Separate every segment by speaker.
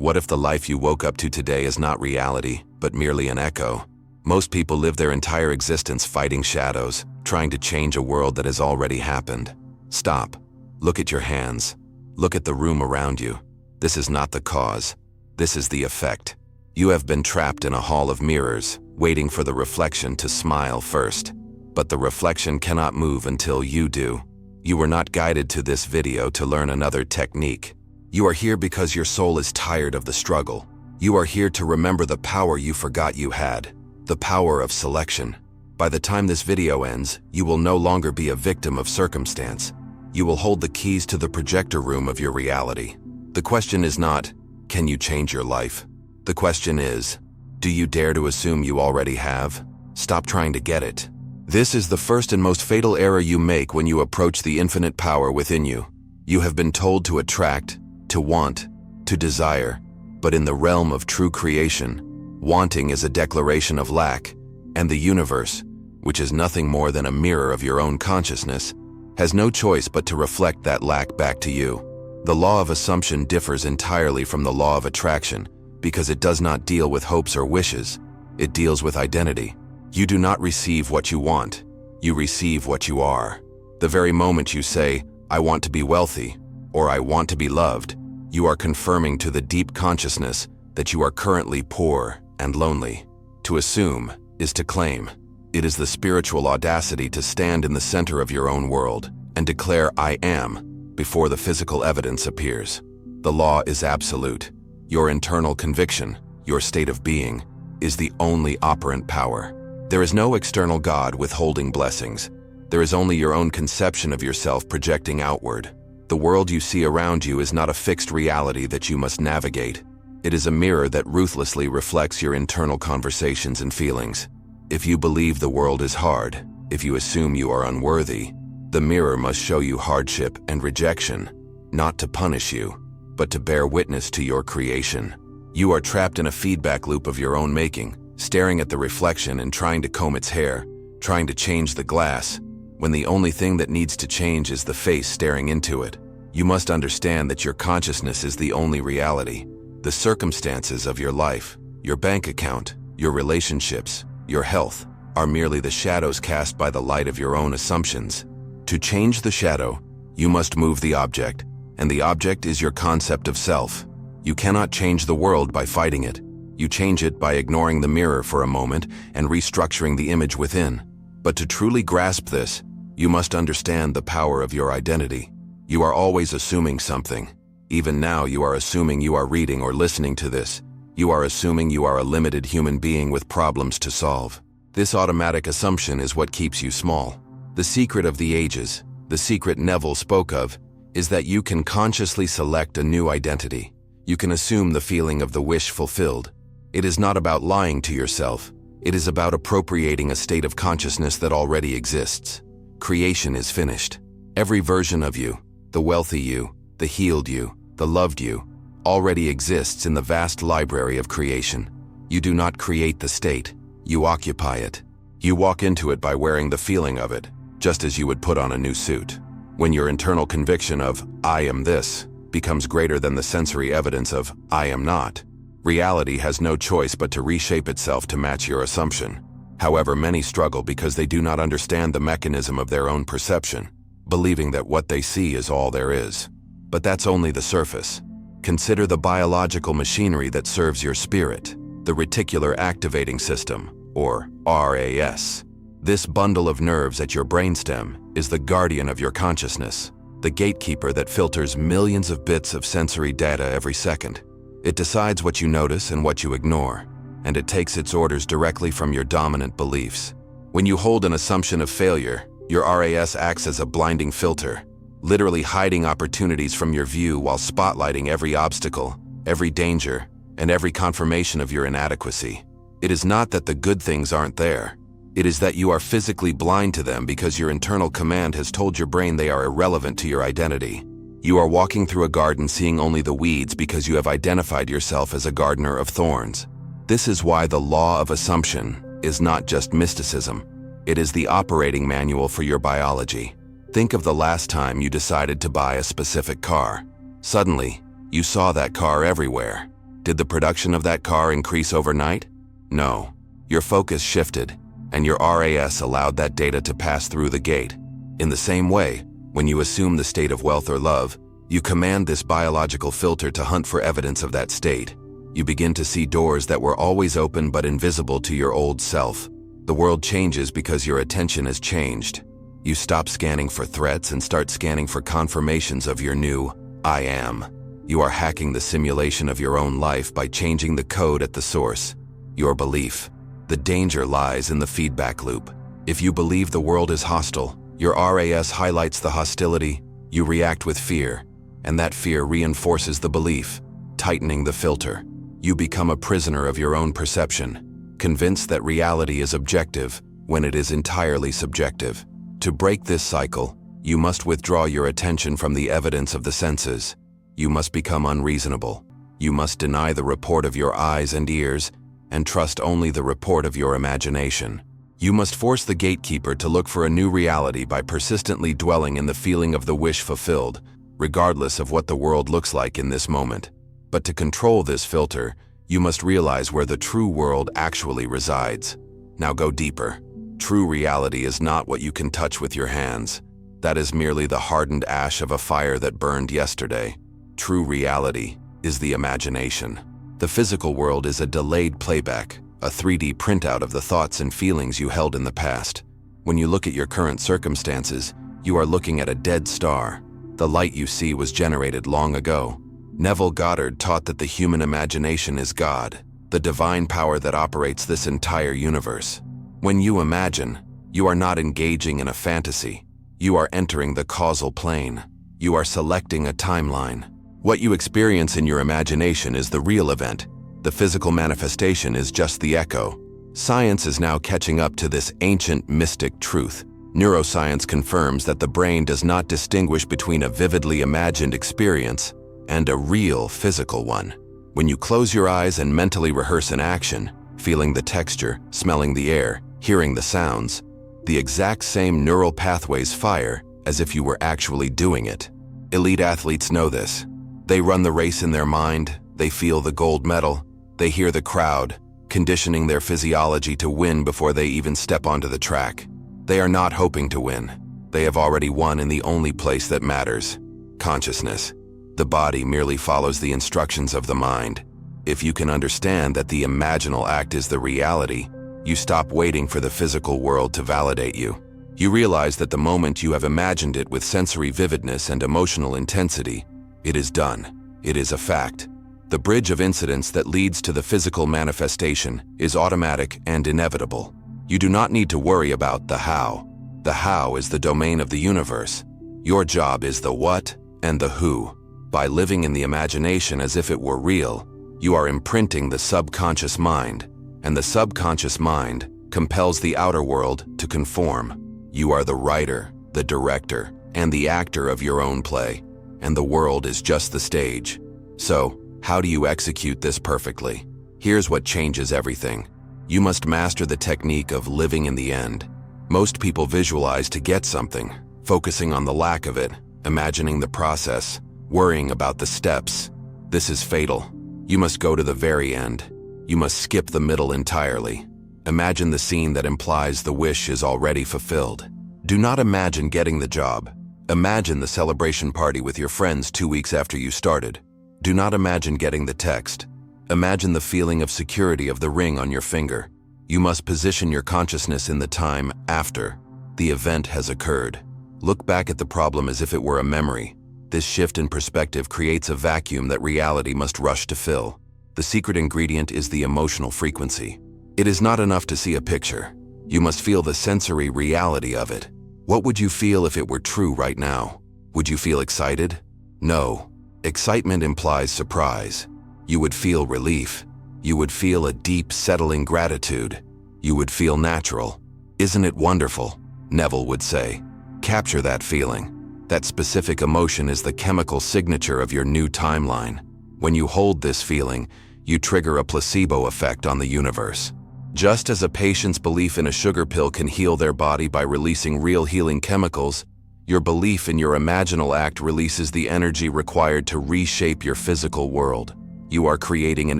Speaker 1: What if the life you woke up to today is not reality, but merely an echo? Most people live their entire existence fighting shadows, trying to change a world that has already happened. Stop. Look at your hands. Look at the room around you. This is not the cause. This is the effect. You have been trapped in a hall of mirrors, waiting for the reflection to smile first. But the reflection cannot move until you do. You were not guided to this video to learn another technique. You are here because your soul is tired of the struggle. You are here to remember the power you forgot you had, the power of selection. By the time this video ends, you will no longer be a victim of circumstance. You will hold the keys to the projector room of your reality. The question is not, can you change your life? The question is, do you dare to assume you already have? Stop trying to get it. This is the first and most fatal error you make when you approach the infinite power within you. You have been told to attract, to want, to desire, but in the realm of true creation, wanting is a declaration of lack, and the universe, which is nothing more than a mirror of your own consciousness, has no choice but to reflect that lack back to you. The law of assumption differs entirely from the law of attraction because it does not deal with hopes or wishes, it deals with identity. You do not receive what you want, you receive what you are. The very moment you say, I want to be wealthy, or I want to be loved, you are confirming to the deep consciousness that you are currently poor and lonely. To assume is to claim. It is the spiritual audacity to stand in the center of your own world and declare I am before the physical evidence appears. The law is absolute. Your internal conviction, your state of being, is the only operant power. There is no external God withholding blessings. There is only your own conception of yourself projecting outward. The world you see around you is not a fixed reality that you must navigate. It is a mirror that ruthlessly reflects your internal conversations and feelings. If you believe the world is hard, if you assume you are unworthy, the mirror must show you hardship and rejection, not to punish you, but to bear witness to your creation. You are trapped in a feedback loop of your own making, staring at the reflection and trying to comb its hair, trying to change the glass, when the only thing that needs to change is the face staring into it. You must understand that your consciousness is the only reality. The circumstances of your life, your bank account, your relationships, your health, are merely the shadows cast by the light of your own assumptions. To change the shadow, you must move the object, and the object is your concept of self. You cannot change the world by fighting it. You change it by ignoring the mirror for a moment and restructuring the image within. But to truly grasp this, you must understand the power of your identity. You are always assuming something. Even now you are assuming you are reading or listening to this. You are assuming you are a limited human being with problems to solve. This automatic assumption is what keeps you small. The secret of the ages, the secret Neville spoke of, is that you can consciously select a new identity. You can assume the feeling of the wish fulfilled. It is not about lying to yourself. It is about appropriating a state of consciousness that already exists. Creation is finished. Every version of you, the wealthy you, the healed you, the loved you, already exists in the vast library of creation. You do not create the state, you occupy it. You walk into it by wearing the feeling of it, just as you would put on a new suit. When your internal conviction of, I am this, becomes greater than the sensory evidence of, I am not, reality has no choice but to reshape itself to match your assumption. However, many struggle because they do not understand the mechanism of their own perception, believing that what they see is all there is. But that's only the surface. Consider the biological machinery that serves your spirit, the reticular activating system, or RAS. This bundle of nerves at your brainstem is the guardian of your consciousness, the gatekeeper that filters millions of bits of sensory data every second. It decides what you notice and what you ignore, and it takes its orders directly from your dominant beliefs. When you hold an assumption of failure, your RAS acts as a blinding filter, literally hiding opportunities from your view while spotlighting every obstacle, every danger, and every confirmation of your inadequacy. It is not that the good things aren't there. It is that you are physically blind to them because your internal command has told your brain they are irrelevant to your identity. You are walking through a garden seeing only the weeds because you have identified yourself as a gardener of thorns. This is why the law of assumption is not just mysticism. It is the operating manual for your biology. Think of the last time you decided to buy a specific car. Suddenly, you saw that car everywhere. Did the production of that car increase overnight? No. Your focus shifted, and your RAS allowed that data to pass through the gate. In the same way, when you assume the state of wealth or love, you command this biological filter to hunt for evidence of that state. You begin to see doors that were always open but invisible to your old self. The world changes because your attention has changed. You stop scanning for threats and start scanning for confirmations of your new I am. You are hacking the simulation of your own life by changing the code at the source, your belief. The danger lies in the feedback loop. If you believe the world is hostile, your RAS highlights the hostility, you react with fear, and that fear reinforces the belief, tightening the filter. You become a prisoner of your own perception, convinced that reality is objective when it is entirely subjective. To break this cycle, you must withdraw your attention from the evidence of the senses. You must become unreasonable. You must deny the report of your eyes and ears and trust only the report of your imagination. You must force the gatekeeper to look for a new reality by persistently dwelling in the feeling of the wish fulfilled, regardless of what the world looks like in this moment. But to control this filter, you must realize where the true world actually resides. Now go deeper. True reality is not what you can touch with your hands. That is merely the hardened ash of a fire that burned yesterday. True reality is the imagination. The physical world is a delayed playback, a 3D printout of the thoughts and feelings you held in the past. When you look at your current circumstances, you are looking at a dead star. The light you see was generated long ago. Neville Goddard taught that the human imagination is God, the divine power that operates this entire universe. When you imagine, you are not engaging in a fantasy. You are entering the causal plane. You are selecting a timeline. What you experience in your imagination is the real event. The physical manifestation is just the echo. Science is now catching up to this ancient mystic truth. Neuroscience confirms that the brain does not distinguish between a vividly imagined experience and a real physical one. When you close your eyes and mentally rehearse an action, feeling the texture, smelling the air, hearing the sounds, the exact same neural pathways fire as if you were actually doing it. Elite athletes know this. They run the race in their mind, they feel the gold medal, they hear the crowd, conditioning their physiology to win before they even step onto the track. They are not hoping to win. They have already won in the only place that matters: consciousness. The body merely follows the instructions of the mind. If you can understand that the imaginal act is the reality, you stop waiting for the physical world to validate you. You realize that the moment you have imagined it with sensory vividness and emotional intensity, it is done. It is a fact. The bridge of incidents that leads to the physical manifestation is automatic and inevitable. You do not need to worry about the how. The how is the domain of the universe. Your job is the what and the who. By living in the imagination as if it were real, you are imprinting the subconscious mind, and the subconscious mind compels the outer world to conform. You are the writer, the director, and the actor of your own play, and the world is just the stage. So, how do you execute this perfectly? Here's what changes everything. You must master the technique of living in the end. Most people visualize to get something, focusing on the lack of it, imagining the process, worrying about the steps. This is fatal. You must go to the very end. You must skip the middle entirely. Imagine the scene that implies the wish is already fulfilled. Do not imagine getting the job. Imagine the celebration party with your friends 2 weeks after you started. Do not imagine getting the text. Imagine the feeling of security of the ring on your finger. You must position your consciousness in the time after the event has occurred. Look back at the problem as if it were a memory. This shift in perspective creates a vacuum that reality must rush to fill. The secret ingredient is the emotional frequency. It is not enough to see a picture. You must feel the sensory reality of it. What would you feel if it were true right now? Would you feel excited? No. Excitement implies surprise. You would feel relief. You would feel a deep, settling gratitude. You would feel natural. Isn't it wonderful? Neville would say. Capture that feeling. That specific emotion is the chemical signature of your new timeline. When you hold this feeling, you trigger a placebo effect on the universe. Just as a patient's belief in a sugar pill can heal their body by releasing real healing chemicals, your belief in your imaginal act releases the energy required to reshape your physical world. You are creating an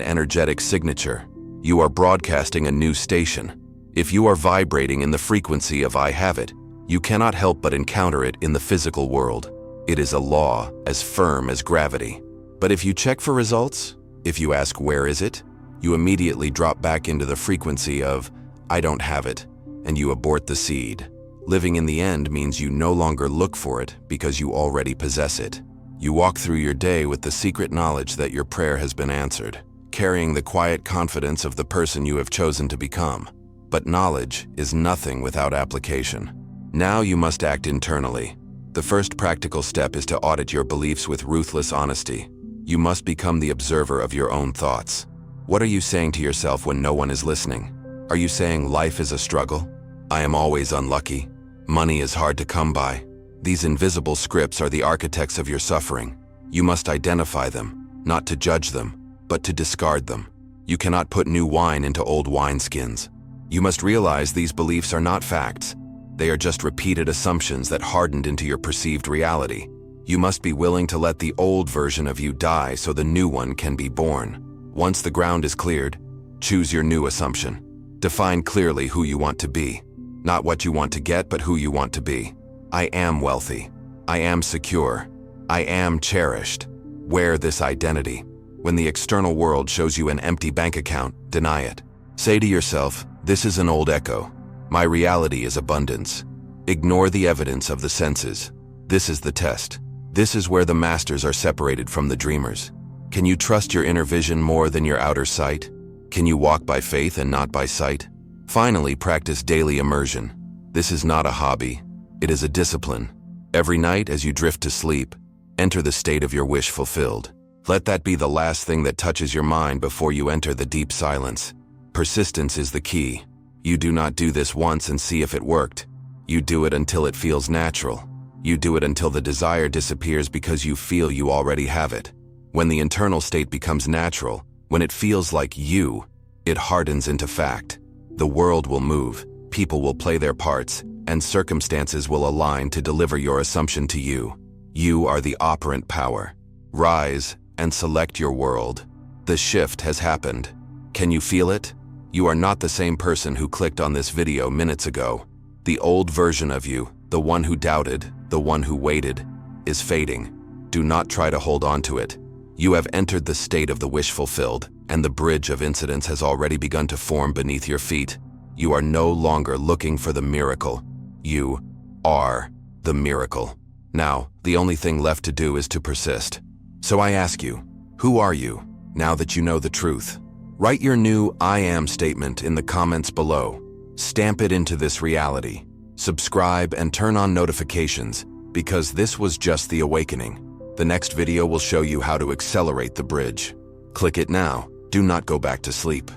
Speaker 1: energetic signature. You are broadcasting a new station. If you are vibrating in the frequency of I have it, you cannot help but encounter it in the physical world. It is a law as firm as gravity. But if you check for results, if you ask where is it, you immediately drop back into the frequency of I don't have it, and you abort the seed. Living in the end means you no longer look for it because you already possess it. You walk through your day with the secret knowledge that your prayer has been answered, carrying the quiet confidence of the person you have chosen to become. But knowledge is nothing without application. Now you must act internally. The first practical step is to audit your beliefs with ruthless honesty. You must become the observer of your own thoughts. What are you saying to yourself when no one is listening? Are you saying life is a struggle? I am always unlucky. Money is hard to come by. These invisible scripts are the architects of your suffering. You must identify them, not to judge them, but to discard them. You cannot put new wine into old wineskins. You must realize these beliefs are not facts. They are just repeated assumptions that hardened into your perceived reality. You must be willing to let the old version of you die so the new one can be born. Once the ground is cleared, choose your new assumption. Define clearly who you want to be. Not what you want to get, but who you want to be. I am wealthy. I am secure. I am cherished. Wear this identity. When the external world shows you an empty bank account, deny it. Say to yourself, this is an old echo. My reality is abundance. Ignore the evidence of the senses. This is the test. This is where the masters are separated from the dreamers. Can you trust your inner vision more than your outer sight? Can you walk by faith and not by sight? Finally, practice daily immersion. This is not a hobby. It is a discipline. Every night as you drift to sleep, enter the state of your wish fulfilled. Let that be the last thing that touches your mind before you enter the deep silence. Persistence is the key. You do not do this once and see if it worked. You do it until it feels natural. You do it until the desire disappears because you feel you already have it. When the internal state becomes natural, when it feels like you, it hardens into fact. The world will move, people will play their parts, and circumstances will align to deliver your assumption to you. You are the operant power. Rise and select your world. The shift has happened. Can you feel it? You are not the same person who clicked on this video minutes ago. The old version of you, the one who doubted, the one who waited, is fading. Do not try to hold on to it. You have entered the state of the wish fulfilled, and the bridge of incidents has already begun to form beneath your feet. You are no longer looking for the miracle. You are the miracle. Now, the only thing left to do is to persist. So I ask you, who are you, now that you know the truth? Write your new I am statement in the comments below. Stamp it into this reality. Subscribe and turn on notifications, because this was just the awakening. The next video will show you how to accelerate the bridge. Click it now. Do not go back to sleep.